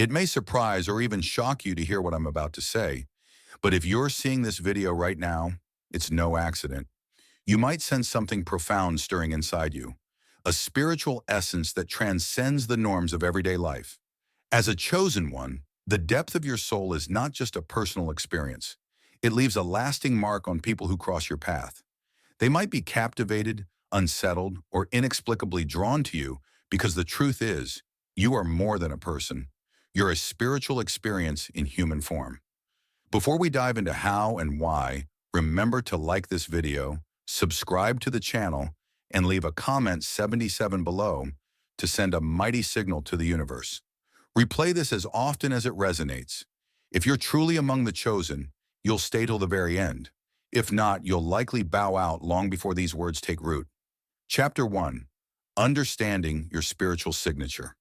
It may surprise or even shock you to hear what I'm about to say, but if you're seeing this video right now, it's no accident. You might sense something profound stirring inside you, a spiritual essence that transcends the norms of everyday life. As a chosen one, the depth of your soul is not just a personal experience. It leaves a lasting mark on people who cross your path. They might be captivated, unsettled, or inexplicably drawn to you because the truth is, you are more than a person. You're a spiritual experience in human form. Before we dive into how and why, remember to like this video, subscribe to the channel, and leave a comment 77 below to send a mighty signal to the universe. Replay this as often as it resonates. If you're truly among the chosen, you'll stay till the very end. If not, you'll likely bow out long before these words take root. Chapter 1. Understanding your spiritual signature.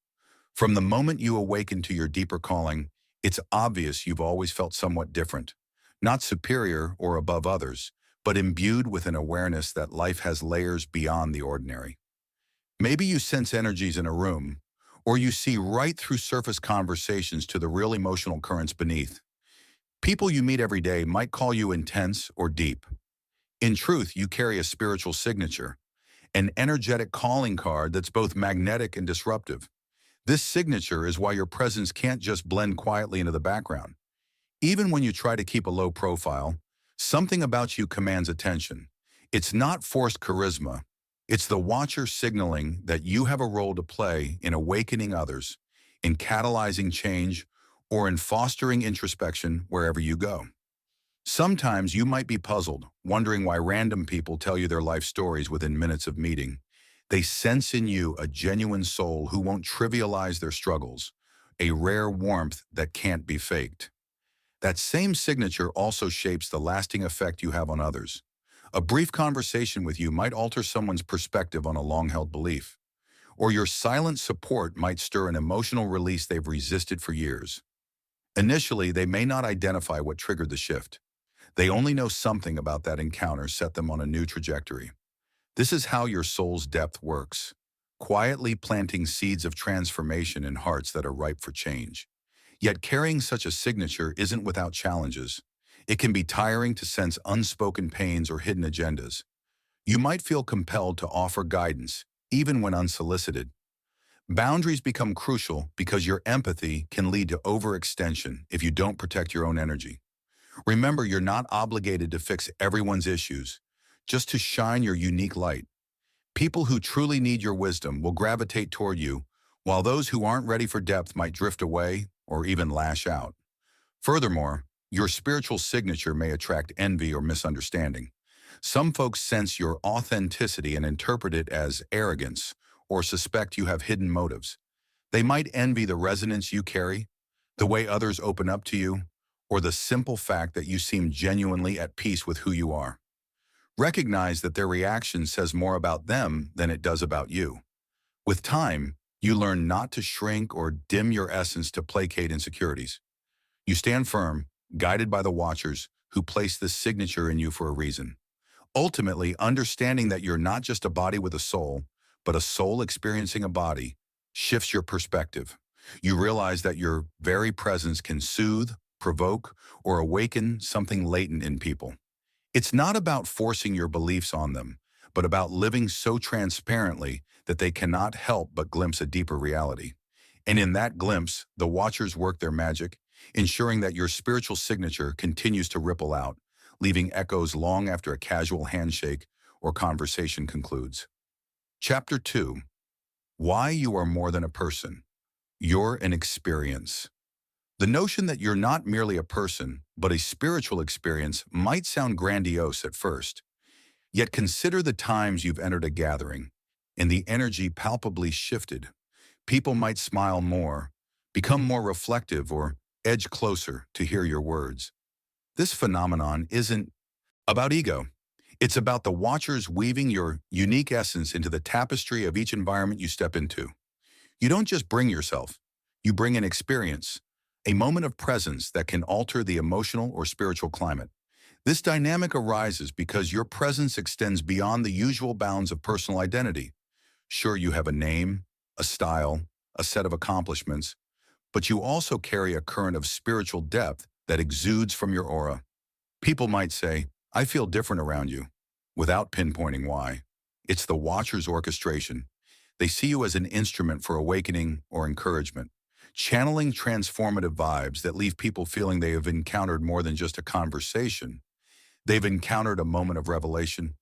From the moment you awaken to your deeper calling, it's obvious you've always felt somewhat different. Not superior or above others, but imbued with an awareness that life has layers beyond the ordinary. Maybe you sense energies in a room, or you see right through surface conversations to the real emotional currents beneath. People you meet every day might call you intense or deep. In truth, you carry a spiritual signature, an energetic calling card that's both magnetic and disruptive. This signature is why your presence can't just blend quietly into the background. Even when you try to keep a low profile, something about you commands attention. It's not forced charisma. It's the watcher signaling that you have a role to play in awakening others, in catalyzing change, or in fostering introspection wherever you go. Sometimes you might be puzzled, wondering why random people tell you their life stories within minutes of meeting. They sense in you a genuine soul who won't trivialize their struggles, a rare warmth that can't be faked. That same signature also shapes the lasting effect you have on others. A brief conversation with you might alter someone's perspective on a long-held belief, or your silent support might stir an emotional release they've resisted for years. Initially, they may not identify what triggered the shift. They only know something about that encounter set them on a new trajectory. This is how your soul's depth works, quietly planting seeds of transformation in hearts that are ripe for change. Yet carrying such a signature isn't without challenges. It can be tiring to sense unspoken pains or hidden agendas. You might feel compelled to offer guidance, even when unsolicited. Boundaries become crucial because your empathy can lead to overextension if you don't protect your own energy. Remember, you're not obligated to fix everyone's issues, just to shine your unique light. People who truly need your wisdom will gravitate toward you, while those who aren't ready for depth might drift away or even lash out. Furthermore, your spiritual signature may attract envy or misunderstanding. Some folks sense your authenticity and interpret it as arrogance or suspect you have hidden motives. They might envy the resonance you carry, the way others open up to you, or the simple fact that you seem genuinely at peace with who you are. Recognize that their reaction says more about them than it does about you. With time, you learn not to shrink or dim your essence to placate insecurities. You stand firm, guided by the watchers who place this signature in you for a reason. Ultimately, understanding that you're not just a body with a soul, but a soul experiencing a body, shifts your perspective. You realize that your very presence can soothe, provoke, or awaken something latent in people. It's not about forcing your beliefs on them, but about living so transparently that they cannot help but glimpse a deeper reality. And in that glimpse, the watchers work their magic, ensuring that your spiritual signature continues to ripple out, leaving echoes long after a casual handshake or conversation concludes. Chapter 2. Why you are more than a person. You're an experience. The notion that you're not merely a person, but a spiritual experience might sound grandiose at first. Yet consider the times you've entered a gathering, and the energy palpably shifted. People might smile more, become more reflective, or edge closer to hear your words. This phenomenon isn't about ego. It's about the watchers weaving your unique essence into the tapestry of each environment you step into. You don't just bring yourself, you bring an experience, a moment of presence that can alter the emotional or spiritual climate. This dynamic arises because your presence extends beyond the usual bounds of personal identity. Sure, you have a name, a style, a set of accomplishments, but you also carry a current of spiritual depth that exudes from your aura. People might say, I feel different around you, without pinpointing why. It's the watcher's orchestration. They see you as an instrument for awakening or encouragement, channeling transformative vibes that leave people feeling they have encountered more than just a conversation. They've encountered a moment of revelation.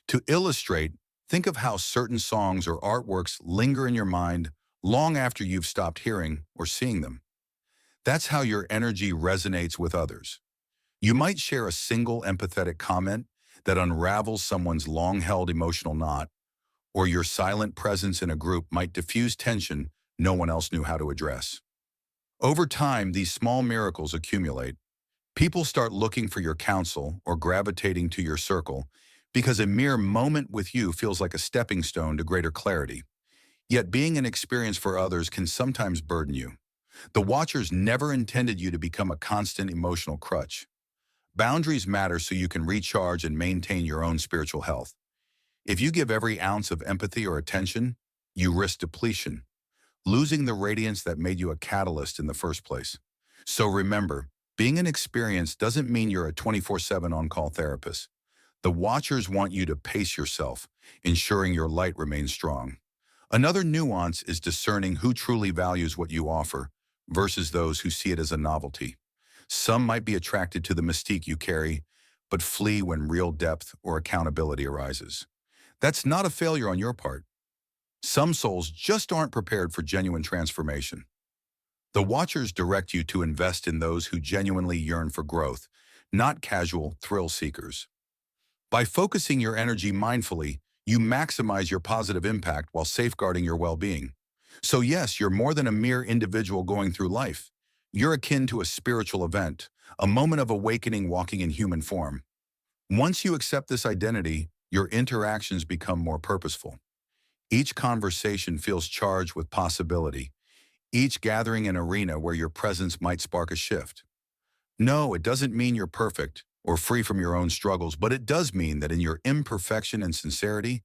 To illustrate, think of how certain songs or artworks linger in your mind long after you've stopped hearing or seeing them. That's how your energy resonates with others. You might share a single empathetic comment that unravels someone's long-held emotional knot, or your silent presence in a group might diffuse tension no one else knew how to address. Over time, these small miracles accumulate. People start looking for your counsel or gravitating to your circle because a mere moment with you feels like a stepping stone to greater clarity. Yet being an experience for others can sometimes burden you. The watchers never intended you to become a constant emotional crutch. Boundaries matter so you can recharge and maintain your own spiritual health. If you give every ounce of empathy or attention, you risk depletion, losing the radiance that made you a catalyst in the first place. So remember, being an experience doesn't mean you're a 24/7 on-call therapist. The watchers want you to pace yourself, ensuring your light remains strong. Another nuance is discerning who truly values what you offer versus those who see it as a novelty. Some might be attracted to the mystique you carry, but flee when real depth or accountability arises. That's not a failure on your part. Some souls just aren't prepared for genuine transformation. The watchers direct you to invest in those who genuinely yearn for growth, not casual thrill seekers. By focusing your energy mindfully, you maximize your positive impact while safeguarding your well-being. So yes, you're more than a mere individual going through life. You're akin to a spiritual event, a moment of awakening walking in human form. Once you accept this identity, your interactions become more purposeful. Each conversation feels charged with possibility, each gathering an arena where your presence might spark a shift. No, it doesn't mean you're perfect or free from your own struggles, but it does mean that in your imperfection and sincerity,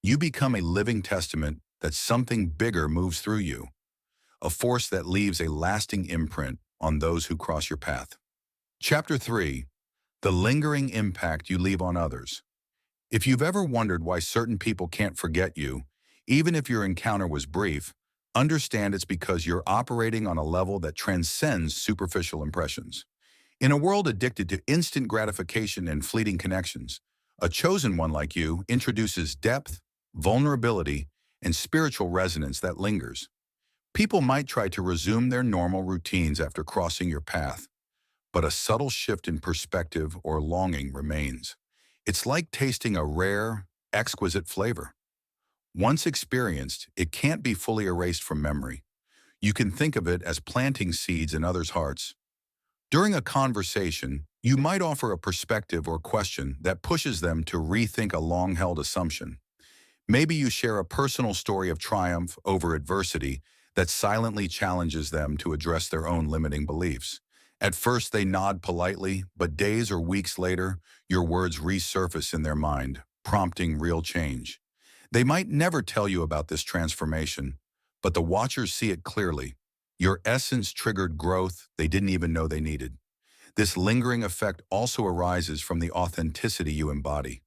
you become a living testament that something bigger moves through you, a force that leaves a lasting imprint on those who cross your path. Chapter 3. The lingering impact you leave on others. If you've ever wondered why certain people can't forget you, even if your encounter was brief, understand it's because you're operating on a level that transcends superficial impressions. In a world addicted to instant gratification and fleeting connections, a chosen one like you introduces depth, vulnerability, and spiritual resonance that lingers. People might try to resume their normal routines after crossing your path, but a subtle shift in perspective or longing remains. It's like tasting a rare, exquisite flavor. Once experienced, it can't be fully erased from memory. You can think of it as planting seeds in others' hearts. During a conversation, you might offer a perspective or question that pushes them to rethink a long-held assumption. Maybe you share a personal story of triumph over adversity that silently challenges them to address their own limiting beliefs. At first, they nod politely, but days or weeks later, your words resurface in their mind, prompting real change. They might never tell you about this transformation, but the watchers see it clearly. Your essence triggered growth they didn't even know they needed. This lingering effect also arises from the authenticity you embody.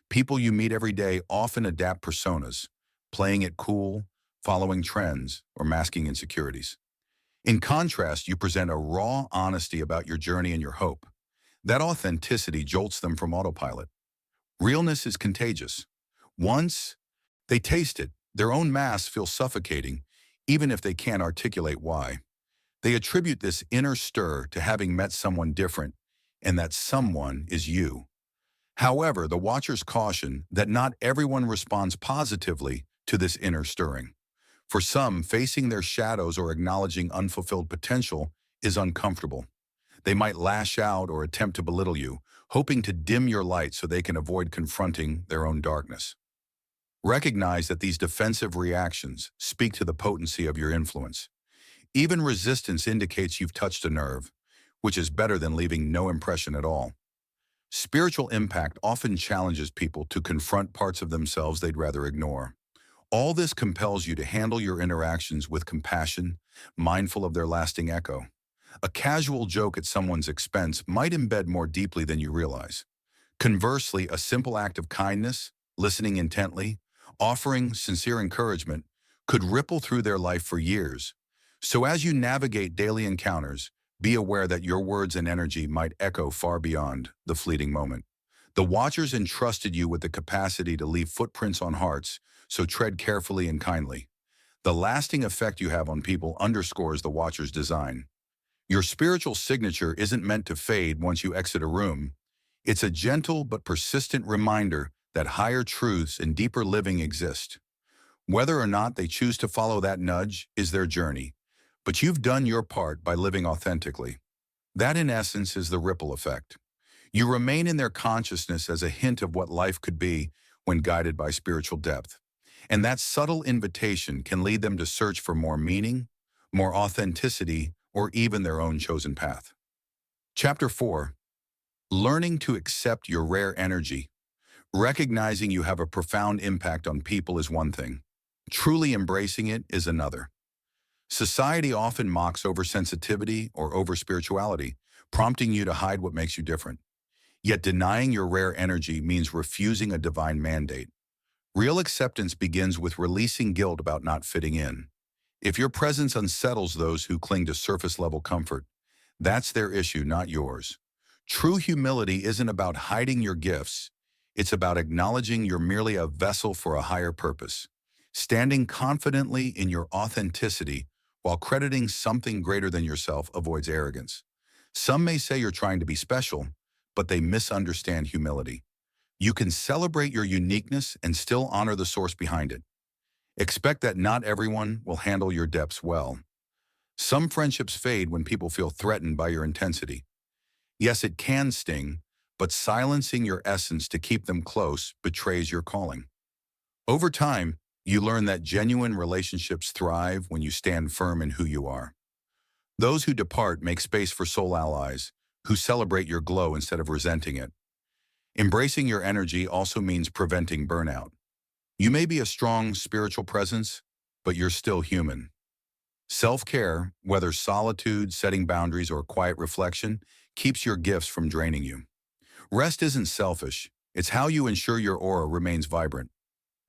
People you meet every day often adapt personas, playing it cool, following trends, or masking insecurities. In contrast, you present a raw honesty about your journey and your hope. That authenticity jolts them from autopilot. Realness is contagious. Once they taste it, their own masks feel suffocating, even if they can't articulate why. They attribute this inner stir to having met someone different, and that someone is you. However, the watchers caution that not everyone responds positively to this inner stirring. For some, facing their shadows or acknowledging unfulfilled potential is uncomfortable. They might lash out or attempt to belittle you, hoping to dim your light so they can avoid confronting their own darkness. Recognize that these defensive reactions speak to the potency of your influence. Even resistance indicates you've touched a nerve, which is better than leaving no impression at all. Spiritual impact often challenges people to confront parts of themselves they'd rather ignore. All this compels you to handle your interactions with compassion, mindful of their lasting echo. A casual joke at someone's expense might embed more deeply than you realize. Conversely, a simple act of kindness, listening intently, offering sincere encouragement, could ripple through their life for years. So as you navigate daily encounters, be aware that your words and energy might echo far beyond the fleeting moment. The Watchers entrusted you with the capacity to leave footprints on hearts, so tread carefully and kindly. The lasting effect you have on people underscores the Watcher's design. Your spiritual signature isn't meant to fade once you exit a room. It's a gentle but persistent reminder that higher truths and deeper living exist. Whether or not they choose to follow that nudge is their journey, but you've done your part by living authentically. That, in essence, is the ripple effect. You remain in their consciousness as a hint of what life could be when guided by spiritual depth. And that subtle invitation can lead them to search for more meaning, more authenticity, or even their own chosen path. Chapter 4. Learning to accept your rare energy. Recognizing you have a profound impact on people is one thing. Truly embracing it is another. Society often mocks oversensitivity or over-spirituality, prompting you to hide what makes you different. Yet denying your rare energy means refusing a divine mandate. Real acceptance begins with releasing guilt about not fitting in. If your presence unsettles those who cling to surface-level comfort, that's their issue, not yours. True humility isn't about hiding your gifts. It's about acknowledging you're merely a vessel for a higher purpose. Standing confidently in your authenticity while crediting something greater than yourself avoids arrogance. Some may say you're trying to be special, but they misunderstand humility. You can celebrate your uniqueness and still honor the source behind it. Expect that not everyone will handle your depths well. Some friendships fade when people feel threatened by your intensity. Yes, it can sting, but silencing your essence to keep them close betrays your calling. Over time, you learn that genuine relationships thrive when you stand firm in who you are. Those who depart make space for soul allies, who celebrate your glow instead of resenting it. Embracing your energy also means preventing burnout. You may be a strong spiritual presence, but you're still human. Self-care, whether solitude, setting boundaries, or quiet reflection, keeps your gifts from draining you. Rest isn't selfish. It's how you ensure your aura remains vibrant.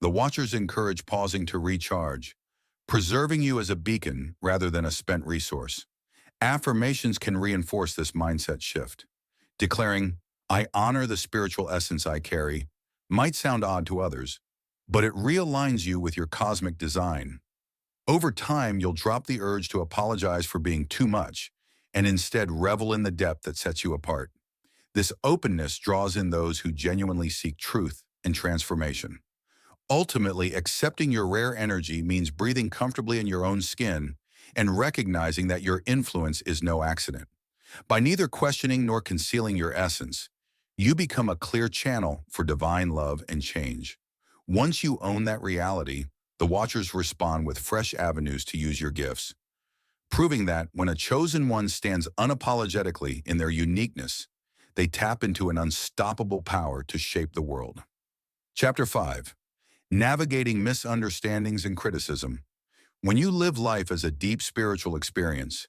The Watchers encourage pausing to recharge, preserving you as a beacon rather than a spent resource. Affirmations can reinforce this mindset shift. Declaring, "I honor the spiritual essence I carry," might sound odd to others, but it realigns you with your cosmic design. Over time, you'll drop the urge to apologize for being too much and instead revel in the depth that sets you apart. This openness draws in those who genuinely seek truth and transformation. Ultimately, accepting your rare energy means breathing comfortably in your own skin and recognizing that your influence is no accident. By neither questioning nor concealing your essence, you become a clear channel for divine love and change. Once you own that reality, the Watchers respond with fresh avenues to use your gifts, proving that when a chosen one stands unapologetically in their uniqueness, they tap into an unstoppable power to shape the world. Chapter 5. Navigating misunderstandings and criticism. When you live life as a deep spiritual experience,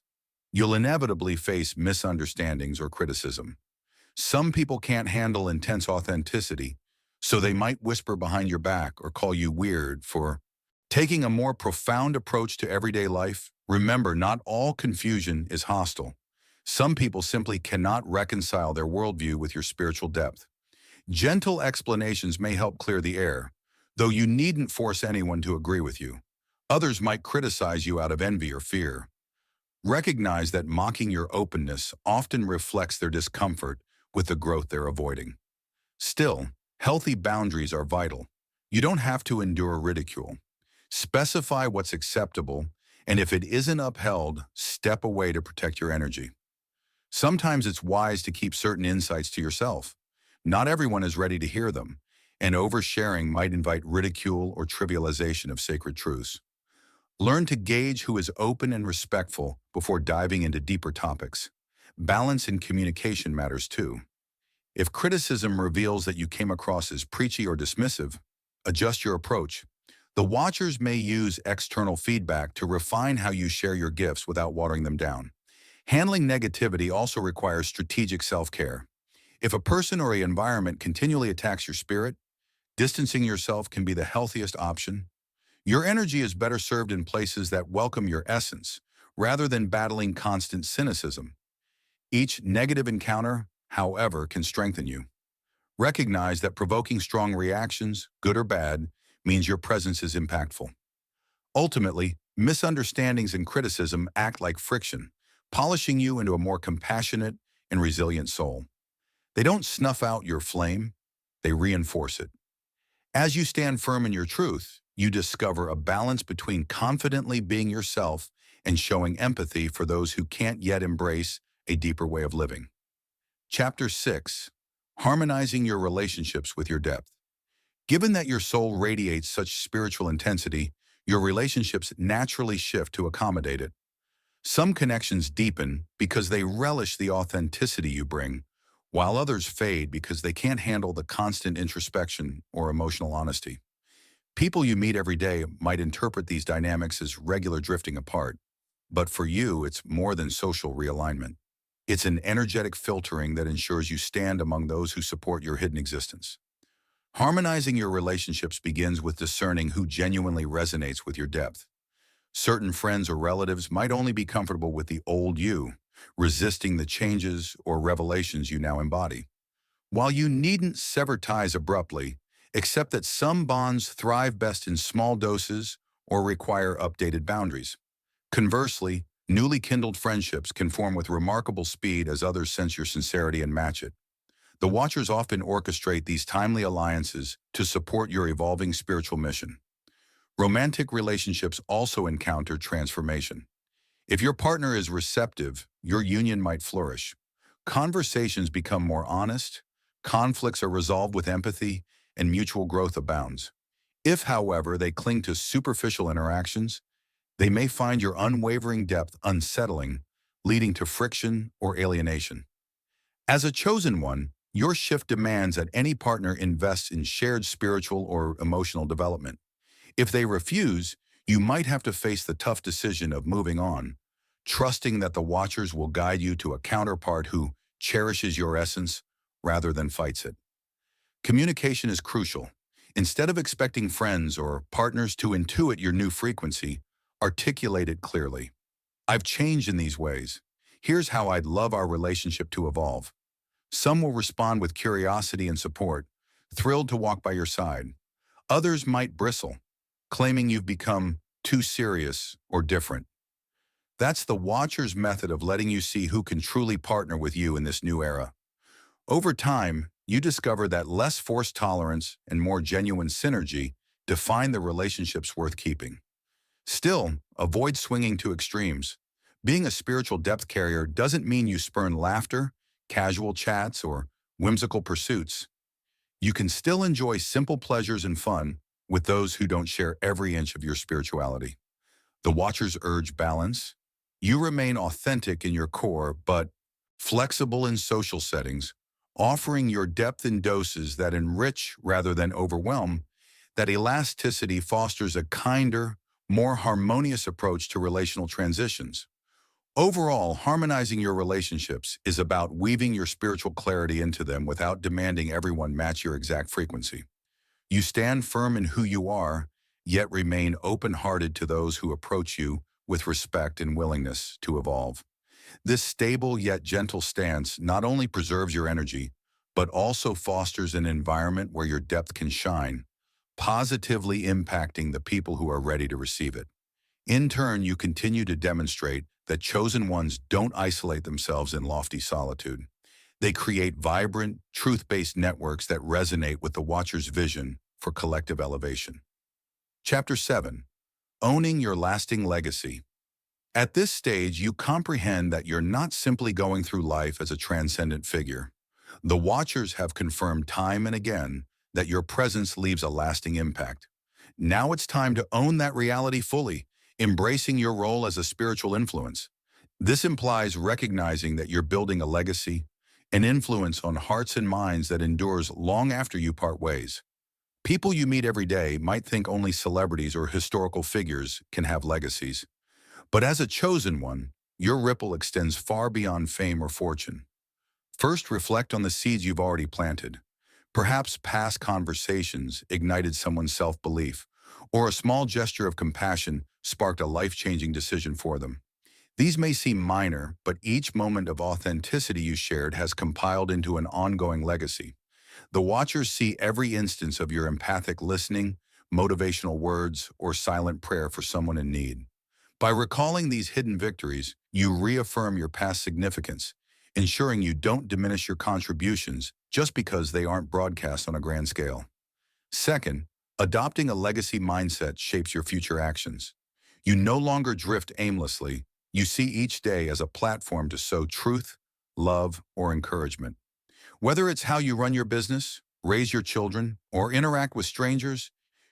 you'll inevitably face misunderstandings or criticism. Some people can't handle intense authenticity, so they might whisper behind your back or call you weird for taking a more profound approach to everyday life. Remember, not all confusion is hostile. Some people simply cannot reconcile their worldview with your spiritual depth. Gentle explanations may help clear the air, though you needn't force anyone to agree with you. Others might criticize you out of envy or fear. Recognize that mocking your openness often reflects their discomfort with the growth they're avoiding. Still, healthy boundaries are vital. You don't have to endure ridicule. Specify what's acceptable, and if it isn't upheld, step away to protect your energy. Sometimes it's wise to keep certain insights to yourself. Not everyone is ready to hear them, and oversharing might invite ridicule or trivialization of sacred truths. Learn to gauge who is open and respectful before diving into deeper topics. Balance in communication matters too. If criticism reveals that you came across as preachy or dismissive, adjust your approach. The Watchers may use external feedback to refine how you share your gifts without watering them down. Handling negativity also requires strategic self-care. If a person or an environment continually attacks your spirit, distancing yourself can be the healthiest option. Your energy is better served in places that welcome your essence, rather than battling constant cynicism. Each negative encounter, however, can strengthen you. Recognize that provoking strong reactions, good or bad, means your presence is impactful. Ultimately, misunderstandings and criticism act like friction, polishing you into a more compassionate and resilient soul. They don't snuff out your flame, they reinforce it. As you stand firm in your truth, you discover a balance between confidently being yourself and showing empathy for those who can't yet embrace a deeper way of living. Chapter 6. Harmonizing your relationships with your depth. Given that your soul radiates such spiritual intensity, your relationships naturally shift to accommodate it. Some connections deepen because they relish the authenticity you bring, while others fade because they can't handle the constant introspection or emotional honesty. People you meet every day might interpret these dynamics as regular drifting apart, but for you, it's more than social realignment. It's an energetic filtering that ensures you stand among those who support your hidden existence. Harmonizing your relationships begins with discerning who genuinely resonates with your depth. Certain friends or relatives might only be comfortable with the old you, resisting the changes or revelations you now embody. While you needn't sever ties abruptly, accept that some bonds thrive best in small doses or require updated boundaries. Conversely, newly kindled friendships can form with remarkable speed as others sense your sincerity and match it. The Watchers often orchestrate these timely alliances to support your evolving spiritual mission. Romantic relationships also encounter transformation. If your partner is receptive, your union might flourish. Conversations become more honest, conflicts are resolved with empathy, and mutual growth abounds. If, however, they cling to superficial interactions, they may find your unwavering depth unsettling, leading to friction or alienation. As a chosen one, your shift demands that any partner invests in shared spiritual or emotional development. If they refuse, you might have to face the tough decision of moving on, trusting that the Watchers will guide you to a counterpart who cherishes your essence rather than fights it. Communication is crucial. Instead of expecting friends or partners to intuit your new frequency, articulate it clearly. I've changed in these ways. Here's how I'd love our relationship to evolve. Some will respond with curiosity and support, thrilled to walk by your side. Others might bristle, claiming you've become too serious or different. That's the Watcher's method of letting you see who can truly partner with you in this new era. Over time, you discover that less forced tolerance and more genuine synergy define the relationships worth keeping. Still, avoid swinging to extremes. Being a spiritual depth carrier doesn't mean you spurn laughter, casual chats, or whimsical pursuits. You can still enjoy simple pleasures and fun with those who don't share every inch of your spirituality. The Watchers urge balance. You remain authentic in your core, but flexible in social settings, offering your depth in doses that enrich rather than overwhelm. That elasticity fosters a kinder, more harmonious approach to relational transitions. Overall, harmonizing your relationships is about weaving your spiritual clarity into them without demanding everyone match your exact frequency. You stand firm in who you are, yet remain open-hearted to those who approach you with respect and willingness to evolve. This stable yet gentle stance not only preserves your energy, but also fosters an environment where your depth can shine, positively impacting the people who are ready to receive it. In turn, you continue to demonstrate that chosen ones don't isolate themselves in lofty solitude. They create vibrant, truth-based networks that resonate with the Watcher's vision for collective elevation. Chapter 7. Owning your lasting legacy. At this stage, you comprehend that you're not simply going through life as a transcendent figure. The Watchers have confirmed time and again that your presence leaves a lasting impact. Now it's time to own that reality fully, embracing your role as a spiritual influence. This implies recognizing that you're building a legacy, an influence on hearts and minds that endures long after you part ways. People you meet every day might think only celebrities or historical figures can have legacies. But as a chosen one, your ripple extends far beyond fame or fortune. First, reflect on the seeds you've already planted. Perhaps past conversations ignited someone's self-belief, or a small gesture of compassion sparked a life-changing decision for them. These may seem minor, but each moment of authenticity you shared has compiled into an ongoing legacy. The watchers see every instance of your empathic listening, motivational words, or silent prayer for someone in need. By recalling these hidden victories, you reaffirm your past significance, ensuring you don't diminish your contributions just because they aren't broadcast on a grand scale. Second, adopting a legacy mindset shapes your future actions. You no longer drift aimlessly. You see each day as a platform to sow truth, love, or encouragement. Whether it's how you run your business, raise your children, or interact with strangers,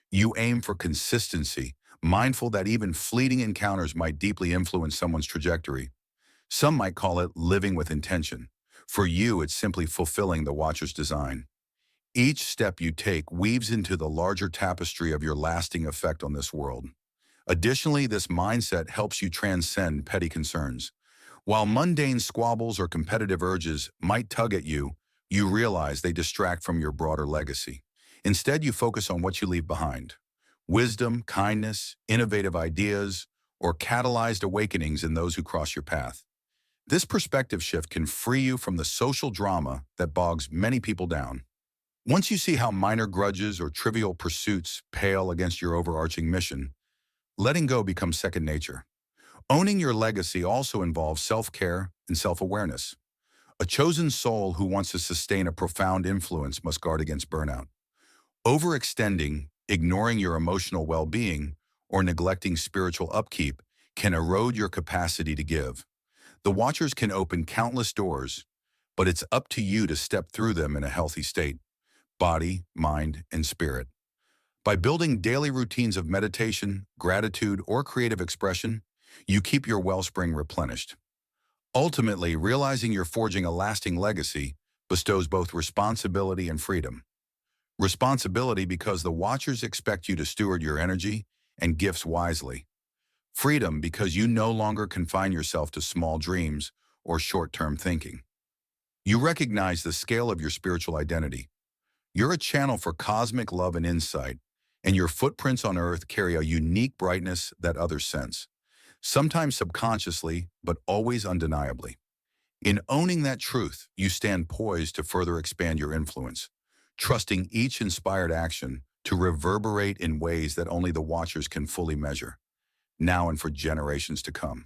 you aim for consistency, mindful that even fleeting encounters might deeply influence someone's trajectory. Some might call it living with intention. For you, it's simply fulfilling the watcher's design. Each step you take weaves into the larger tapestry of your lasting effect on this world. Additionally, this mindset helps you transcend petty concerns. While mundane squabbles or competitive urges might tug at you, you realize they distract from your broader legacy. Instead, you focus on what you leave behind. Wisdom, kindness, innovative ideas, or catalyzed awakenings in those who cross your path. This perspective shift can free you from the social drama that bogs many people down. Once you see how minor grudges or trivial pursuits pale against your overarching mission, letting go becomes second nature. Owning your legacy also involves self-care and self-awareness. A chosen soul who wants to sustain a profound influence must guard against burnout. Overextending, ignoring your emotional well-being, or neglecting spiritual upkeep can erode your capacity to give. The watchers can open countless doors, but it's up to you to step through them in a healthy state, body, mind, and spirit. By building daily routines of meditation, gratitude, or creative expression, you keep your wellspring replenished. Ultimately, realizing you're forging a lasting legacy bestows both responsibility and freedom. Responsibility because the watchers expect you to steward your energy and gifts wisely. Freedom because you no longer confine yourself to small dreams or short-term thinking. You recognize the scale of your spiritual identity. You're a channel for cosmic love and insight, and your footprints on Earth carry a unique brightness that others sense, sometimes subconsciously, but always undeniably. In owning that truth, you stand poised to further expand your influence, trusting each inspired action to reverberate in ways that only the watchers can fully measure, now and for generations to come.